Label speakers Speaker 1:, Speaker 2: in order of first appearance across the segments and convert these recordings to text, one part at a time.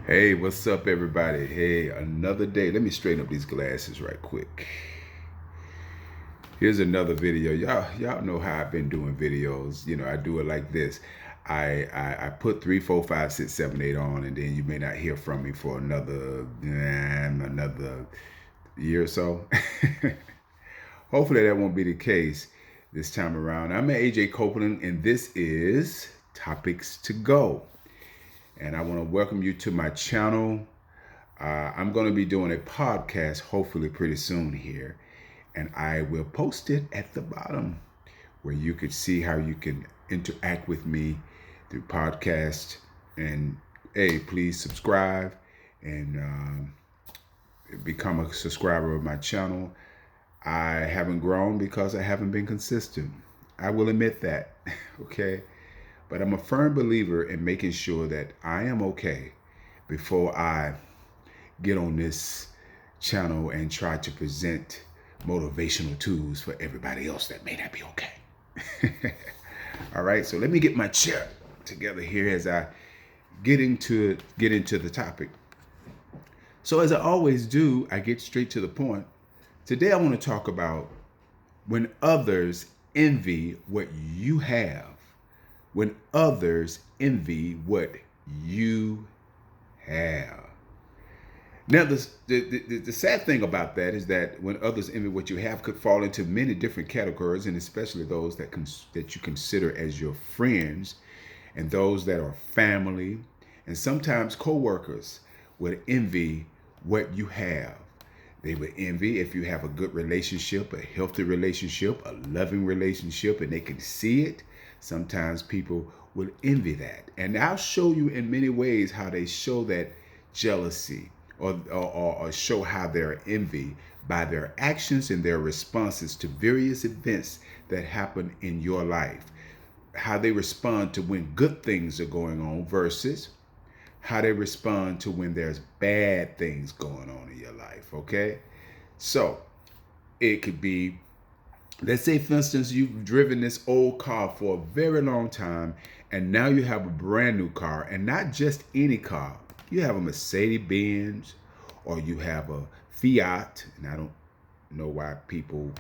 Speaker 1: Hey, what's up, everybody? Hey, another day. Let me straighten up these glasses right quick. Here's another video. Y'all know how I've been doing videos. I do it like this. I put 3, 4, 5, 6, 7, 8 on, and then you may not hear from me for another year or so. Hopefully that won't be the case this time around. I'm AJ Copeland, and this is Topics to Go. And I want to welcome you to my channel. I'm going to be doing a podcast hopefully pretty soon here, and I will post it at the bottom where you could see how you can interact with me through podcast. And hey, please subscribe and become a subscriber of my channel. I haven't grown because I haven't been consistent. I will admit that, okay? But I'm a firm believer in making sure that I am okay before I get on this channel and try to present motivational tools for everybody else that may not be okay. All right, so let me get my chair together here as I get into the topic. So as I always do, I get straight to the point. Today I want to talk about when others envy what you have. When others envy what you have. Now, the sad thing about that is that when others envy what you have could fall into many different categories, and especially those that you consider as your friends, and those that are family, and sometimes coworkers would envy what you have. They would envy if you have a good relationship, a healthy relationship, a loving relationship, and they can see it. Sometimes people will envy that. And I'll show you in many ways how they show that jealousy or show how they're envy by their actions and their responses to various events that happen in your life. How they respond to when good things are going on versus how they respond to when there's bad things going on in your life, okay? So it could be, let's say, for instance, you've driven this old car for a very long time, and now you have a brand new car, and not just any car. You have a Mercedes Benz, or you have a Fiat, and I don't know why people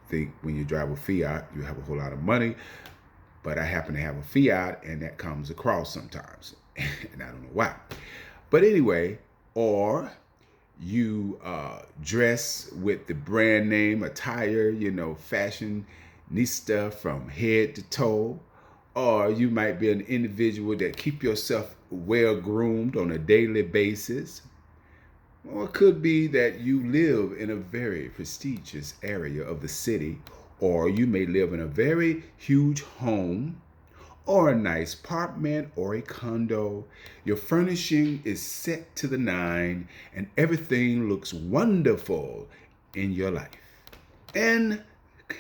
Speaker 1: think when you drive a Fiat you have a whole lot of money, but I happen to have a Fiat, and that comes across sometimes, and I don't know why. But anyway, or you dress with the brand name attire, fashionista from head to toe, or you might be an individual that keep yourself well groomed on a daily basis, or it could be that you live in a very prestigious area of the city, or you may live in a very huge home or a nice apartment or a condo. Your furnishing is set to the nine and everything looks wonderful in your life. And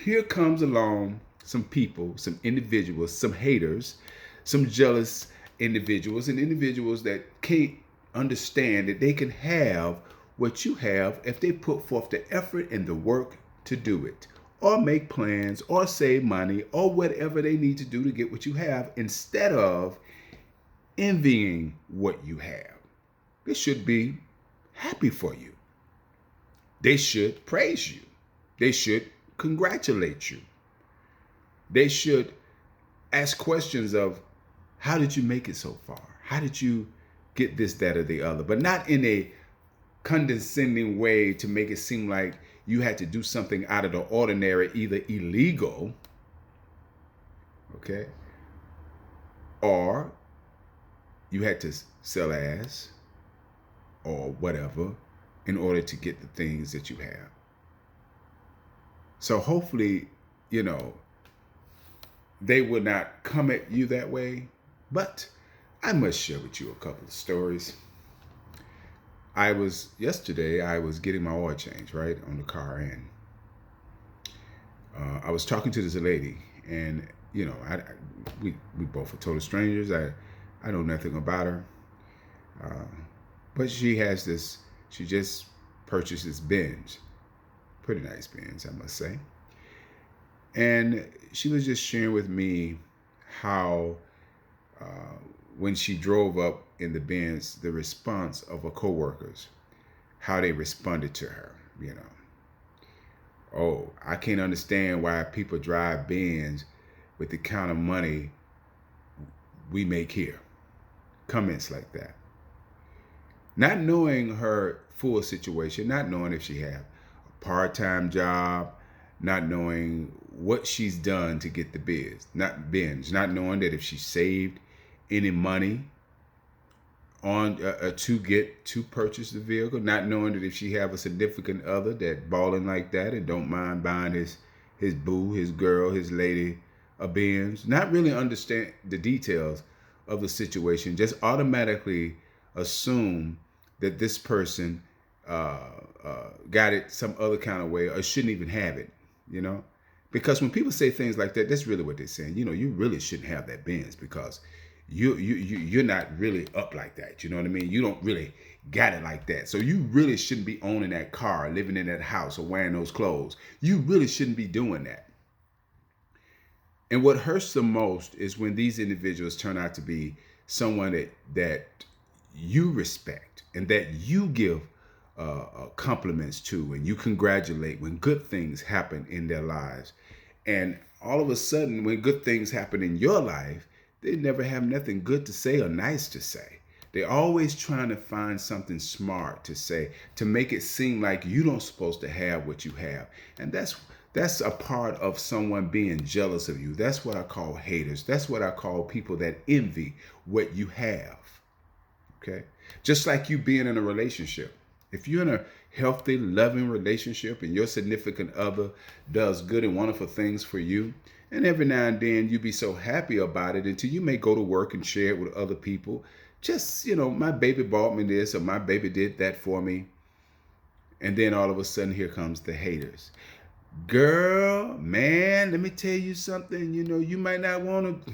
Speaker 1: here comes along some people, some individuals, some haters, some jealous individuals, and individuals that can't understand that they can have what you have if they put forth the effort and the work to do it, or make plans, or save money, or whatever they need to do to get what you have, instead of envying what you have. They should be happy for you. They should praise you. They should congratulate you. They should ask questions of, how did you make it so far? How did you get this, that, or the other? But not in a condescending way to make it seem like you had to do something out of the ordinary, either illegal, okay, or you had to sell ass or whatever in order to get the things that you have. So hopefully, they will not come at you that way. But I must share with you a couple of stories. Yesterday I was getting my oil change, right, on the car, and I was talking to this lady, and we both are total strangers. I know nothing about her, uh, but she has this. She just purchased this Benz, pretty nice Benz, I must say, and she was just sharing with me how when she drove up in the Benz, the response of her coworkers, how they responded to her, you know. Oh, I can't understand why people drive Benz with the kind of money we make here. Comments like that. Not knowing her full situation, not knowing if she had a part-time job, not knowing what she's done to get the binge, not knowing that if she saved any money on to purchase the vehicle, not knowing that if she have a significant other that balling like that and don't mind buying his boo, his girl, his lady a Benz, not really understand the details of the situation, just automatically assume that this person got it some other kind of way or shouldn't even have it, you know? Because when people say things like that, that's really what they're saying. You know, you really shouldn't have that Benz because you're not really up like that. You know what I mean? You don't really got it like that. So you really shouldn't be owning that car, living in that house, or wearing those clothes. You really shouldn't be doing that. And what hurts the most is when these individuals turn out to be someone that you respect and that you give compliments to and you congratulate when good things happen in their lives. And all of a sudden, when good things happen in your life, they never have nothing good to say or nice to say. They're always trying to find something smart to say to make it seem like you don't supposed to have what you have. And that's a part of someone being jealous of you. That's what I call haters. That's what I call people that envy what you have. Okay? Just like you being in a relationship. If you're in a healthy, loving relationship and your significant other does good and wonderful things for you, and every now and then you be so happy about it until you may go to work and share it with other people. Just, you know, my baby bought me this or my baby did that for me. And then all of a sudden here comes the haters. Girl, man, let me tell you something. You know, you might not want to,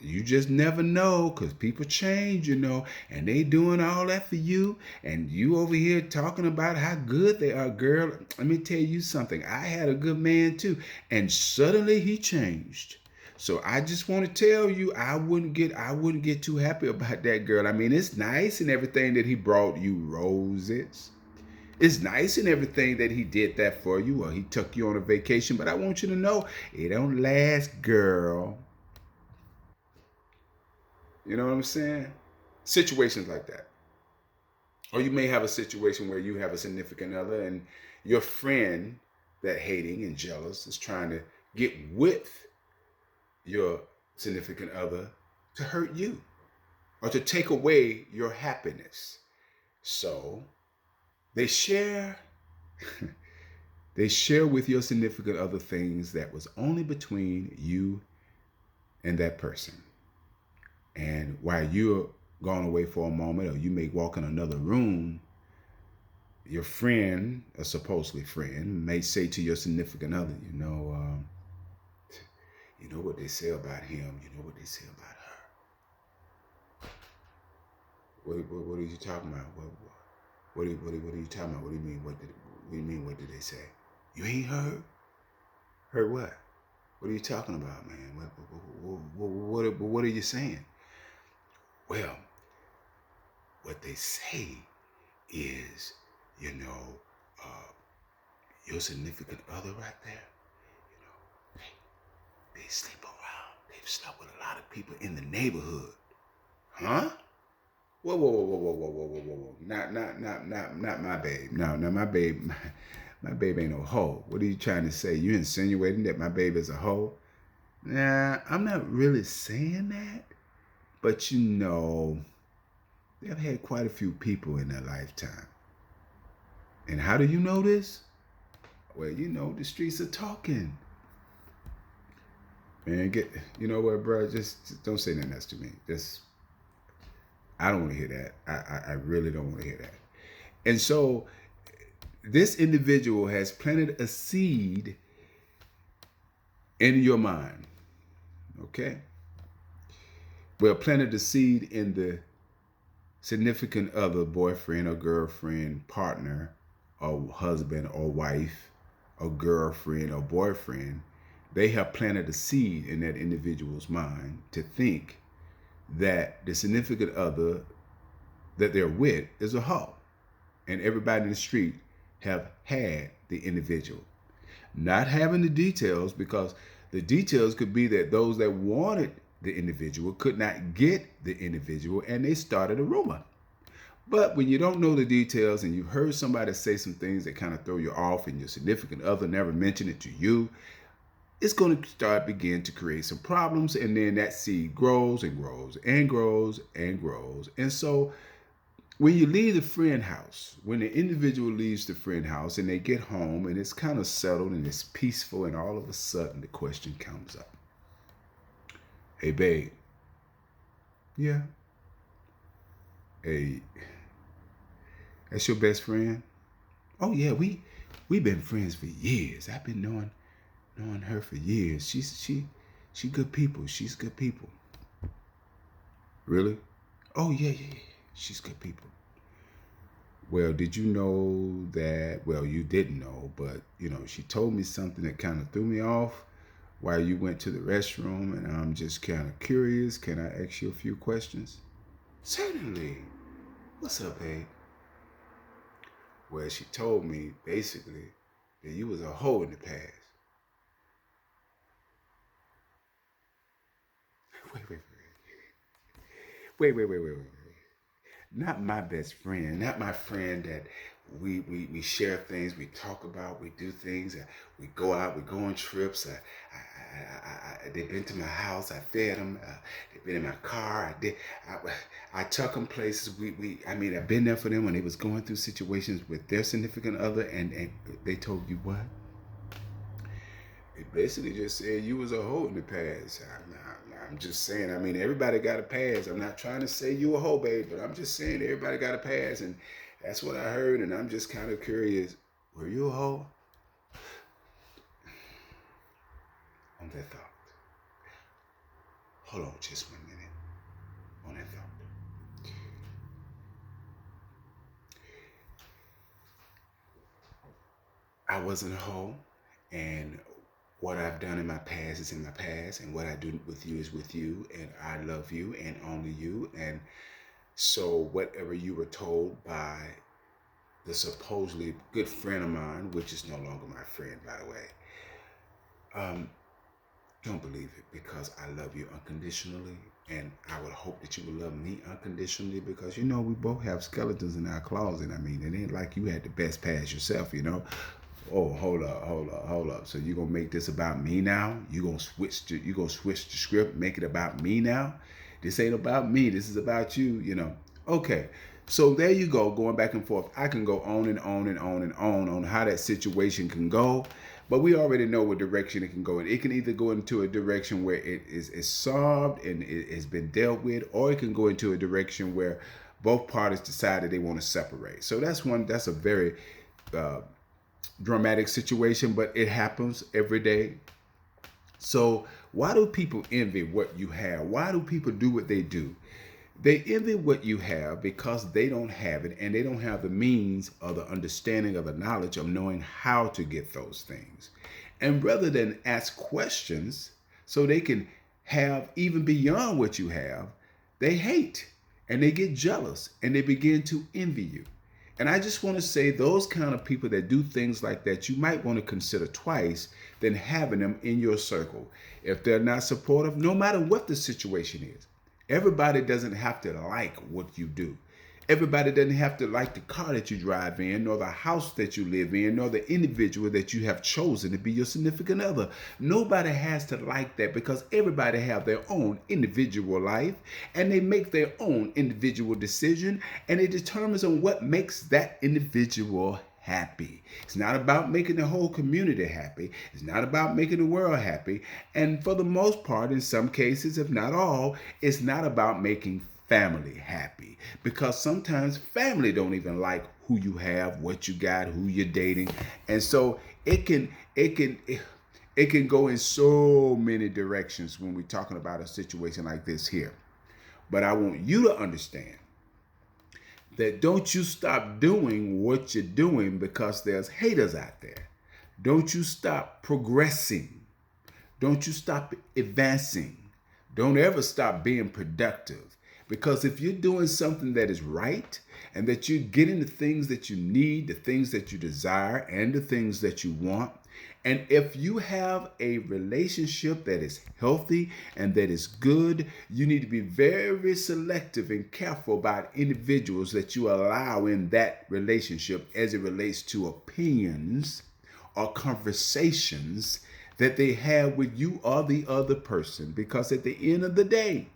Speaker 1: you just never know because people change, you know, and they doing all that for you. And you over here talking about how good they are, girl. Let me tell you something. I had a good man too. And suddenly he changed. So I just want to tell you, I wouldn't get too happy about that, girl. I mean, it's nice and everything that he brought you roses. It's nice and everything that he did that for you or he took you on a vacation, but I want you to know it don't last, girl. You know what I'm saying? Situations like that. Or you may have a situation where you have a significant other and your friend that hating and jealous is trying to get with your significant other to hurt you or to take away your happiness. So they share they share with your significant other things that was only between you and that person. And while you're gone away for a moment, or you may walk in another room, your friend, a supposedly friend, may say to your significant other, you know what they say about him, you know what they say about her. What are you talking about? What are you talking about? What do you mean? What do you mean? What did they say? You ain't heard? Heard what? What are you talking about, man? What are you saying? Well, what they say is, you know, your significant other right there, you know, they sleep around. They've slept with a lot of people in the neighborhood. Huh? Whoa. Not my babe. No, my babe, my babe ain't no hoe. What are you trying to say? You insinuating that my babe is a hoe? Nah, I'm not really saying that. But you know, they've had quite a few people in their lifetime. And how do you know this? Well, you know, the streets are talking. Man, you know what, bro? Just don't say nothing else to me. I don't want to hear that. I really don't want to hear that. And so this individual has planted a seed in your mind. Okay? Well, planted the seed in the significant other, boyfriend or girlfriend, partner, or husband or wife, or girlfriend or boyfriend. They have planted a seed in that individual's mind to think that the significant other that they're with is a hoe. And everybody in the street have had the individual. Not having the details, because the details could be that those that wanted the individual could not get the individual and they started a rumor. But when you don't know the details and you've heard somebody say some things that kind of throw you off and your significant other never mentioned it to you, it's going to start begin to create some problems, and then that seed grows and grows and grows and grows. And so when you leave the friend house, when the individual leaves the friend house and they get home and it's kind of settled and it's peaceful, and all of a sudden the question comes up. Hey babe. Yeah. Hey, that's your best friend? Oh yeah, we've been friends for years. I've been knowing her for years. She good people. She's good people. Really? Oh yeah. She's good people. Well, did you know that? Well, you didn't know, but she told me something that kind of threw me off while you went to the restroom, and I'm just kind of curious. Can I ask you a few questions? Certainly. What's up, babe? Well, she told me basically that you was a hoe in the past. Wait. Wait. Not my best friend, not my friend that we share things, we talk about, we do things, we go out, we go on trips. They've been to my house, I fed them. They've been in my car. I took them places. I mean, I've been there for them when they was going through situations with their significant other, and they told you what? It basically just said you was a hoe in the past. I'm just saying. I mean, everybody got a past. I'm not trying to say you a hoe, babe, but I'm just saying everybody got a past, and that's what I heard. And I'm just kind of curious. Were you a hoe? On that thought. Hold on, just 1 minute. On that thought. I wasn't a hoe, and what I've done in my past is in my past, and what I do with you is with you, and I love you and only you. And so whatever you were told by the supposedly good friend of mine, which is no longer my friend, by the way, don't believe it, because I love you unconditionally, and I would hope that you would love me unconditionally, because we both have skeletons in our closet. I mean, it ain't like you had the best past yourself. Oh, hold up. So you gonna make this about me now? You gonna switch the script, make it about me now? This ain't about me. This is about you. Okay. So there you go, going back and forth. I can go on and on how that situation can go, but we already know what direction it can go in. It can either go into a direction where it is solved and it has been dealt with, or it can go into a direction where both parties decided they want to separate. So that's a very dramatic situation, but it happens every day. So why do people envy what you have? Why do people do what they do? They envy what you have because they don't have it, and they don't have the means or the understanding or the knowledge of knowing how to get those things. And rather than ask questions so they can have even beyond what you have, they hate and they get jealous and they begin to envy you. And I just want to say, those kind of people that do things like that, you might want to consider twice than having them in your circle. If they're not supportive, no matter what the situation is. Everybody doesn't have to like what you do. Everybody doesn't have to like the car that you drive in, nor the house that you live in, nor the individual that you have chosen to be your significant other. Nobody has to like that, because everybody have their own individual life, and they make their own individual decision, and it determines on what makes that individual happy. It's not about making the whole community happy. It's not about making the world happy. And for the most part, in some cases, if not all, it's not about making family happy, because sometimes family don't even like who you have, what you got, who you're dating. And so it can go in so many directions when we're talking about a situation like this here. But I want you to understand that don't you stop doing what you're doing because there's haters out there. Don't you stop progressing. Don't you stop advancing Don't ever stop being productive. Because if you're doing something that is right and that you're getting the things that you need, the things that you desire, and the things that you want, and if you have a relationship that is healthy and that is good, you need to be very selective and careful about individuals that you allow in that relationship as it relates to opinions or conversations that they have with you or the other person. Because at the end of the day,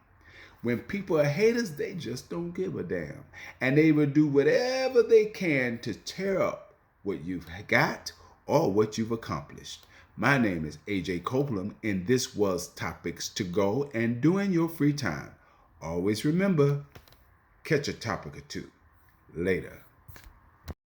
Speaker 1: when people are haters, they just don't give a damn. And they will do whatever they can to tear up what you've got or what you've accomplished. My name is AJ Copeland, and this was Topics to Go. And during your free time, always remember, catch a topic or two. Later.